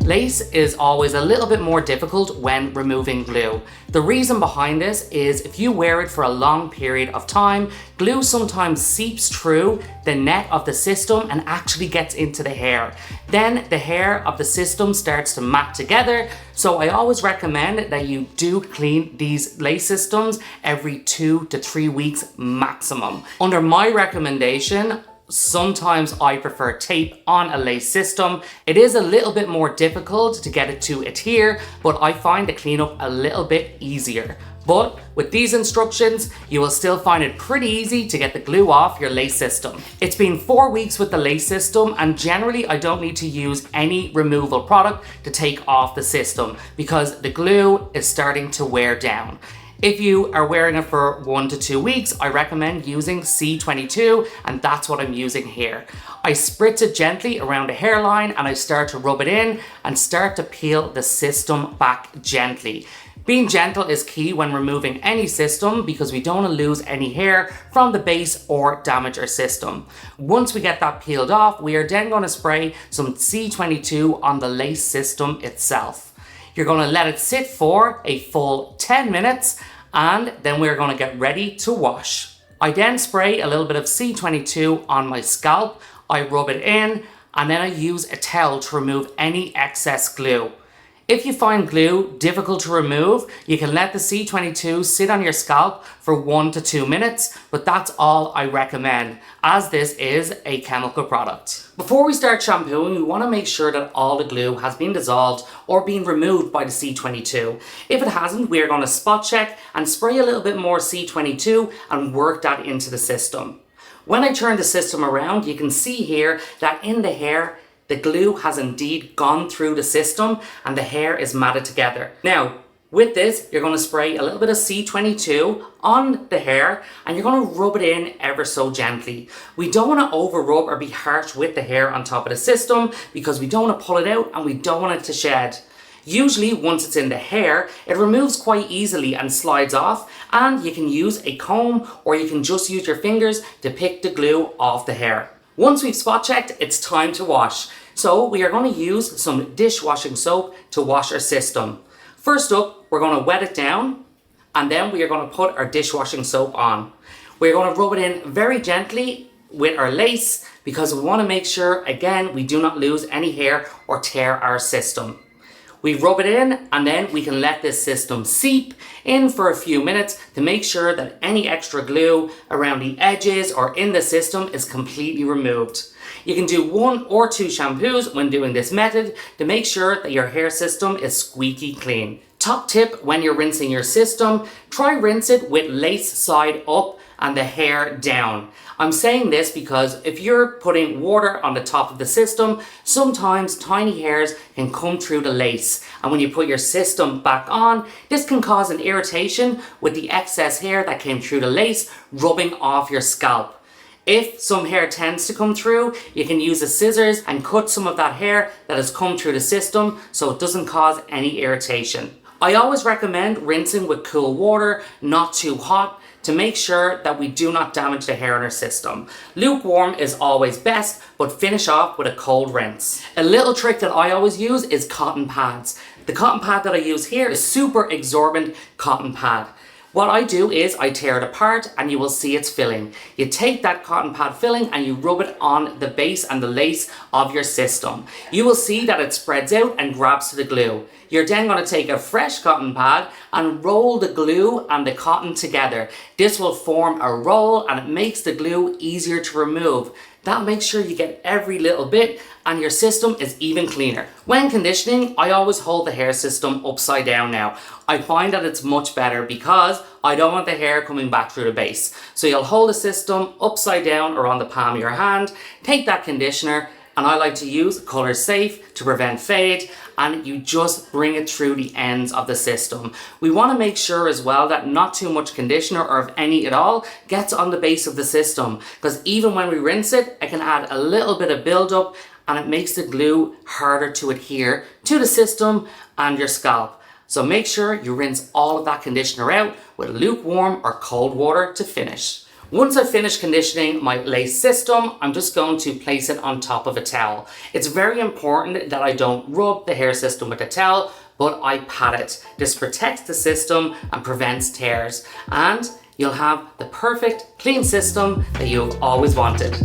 Lace is always a little bit more difficult when removing glue. The reason behind this is if you wear it for a long period of time, glue sometimes seeps through the net of the system and actually gets into the hair. Then the hair of the system starts to mat together. So I always recommend that you do clean these lace systems every 2 to 3 weeks maximum. Under my recommendation, sometimes I prefer tape on a lace system. It is a little bit more difficult to get it to adhere, but I find the cleanup a little bit easier. But with these instructions, you will still find it pretty easy to get the glue off your lace system. It's been 4 weeks with the lace system, and generally I don't need to use any removal product to take off the system because the glue is starting to wear down. If you are wearing it for 1 to 2 weeks, I recommend using C22, and that's what I'm using here. I spritz it gently around the hairline and I start to rub it in and start to peel the system back gently. Being gentle is key when removing any system because we don't want to lose any hair from the base or damage our system. Once we get that peeled off, we are then going to spray some C22 on the lace system itself. You're going to let it sit for a full 10 minutes and then we're going to get ready to wash. I then spray a little bit of C22 on my scalp, I rub it in, and then I use a towel to remove any excess glue. If you find glue difficult to remove, you can let the C22 sit on your scalp for 1 to 2 minutes, but that's all I recommend, as this is a chemical product. Before we start shampooing, we want to make sure that all the glue has been dissolved or been removed by the C22. If it hasn't, we are going to spot check and spray a little bit more C22 and work that into the system. When I turn the system around, you can see here that in the hair, the glue has indeed gone through the system and the hair is matted together. Now, with this, you're going to spray a little bit of C22 on the hair and you're going to rub it in ever so gently. We don't want to over rub or be harsh with the hair on top of the system because we don't want to pull it out and we don't want it to shed. Usually, once it's in the hair, it removes quite easily and slides off, and you can use a comb or you can just use your fingers to pick the glue off the hair. Once we've spot checked, it's time to wash. So we are going to use some dishwashing soap to wash our system. First up, we're going to wet it down and then we are going to put our dishwashing soap on. We're going to rub it in very gently with our lace because we want to make sure, again, we do not lose any hair or tear our system. We rub it in and then we can let this system seep in for a few minutes to make sure that any extra glue around the edges or in the system is completely removed. You can do 1 or 2 shampoos when doing this method to make sure that your hair system is squeaky clean. Top tip when you're rinsing your system, try rinse it with lace side up and the hair down. I'm saying this because if you're putting water on the top of the system, sometimes tiny hairs can come through the lace. And when you put your system back on, this can cause an irritation with the excess hair that came through the lace rubbing off your scalp. If some hair tends to come through, you can use the scissors and cut some of that hair that has come through the system so it doesn't cause any irritation. I always recommend rinsing with cool water, not too hot, to make sure that we do not damage the hair in our system. Lukewarm is always best, but finish off with a cold rinse. A little trick that I always use is cotton pads. The cotton pad that I use here is super absorbent cotton pad. What I do is I tear it apart and you will see its filling. You take that cotton pad filling and you rub it on the base and the lace of your system. You will see that it spreads out and grabs to the glue. You're then going to take a fresh cotton pad and roll the glue and the cotton together. This will form a roll and it makes the glue easier to remove. That makes sure you get every little bit and your system is even cleaner. When conditioning, I always hold the hair system upside down now. I find that it's much better because I don't want the hair coming back through the base. So you'll hold the system upside down or on the palm of your hand, take that conditioner, and I like to use Color Safe to prevent fade, and you just bring it through the ends of the system. We want to make sure as well that not too much conditioner, or if any at all, gets on the base of the system, because even when we rinse it, it can add a little bit of buildup and it makes the glue harder to adhere to the system and your scalp. So make sure you rinse all of that conditioner out with lukewarm or cold water to finish. Once I've finished conditioning my lace system, I'm just going to place it on top of a towel. It's very important that I don't rub the hair system with the towel, but I pat it. This protects the system and prevents tears, and you'll have the perfect clean system that you've always wanted.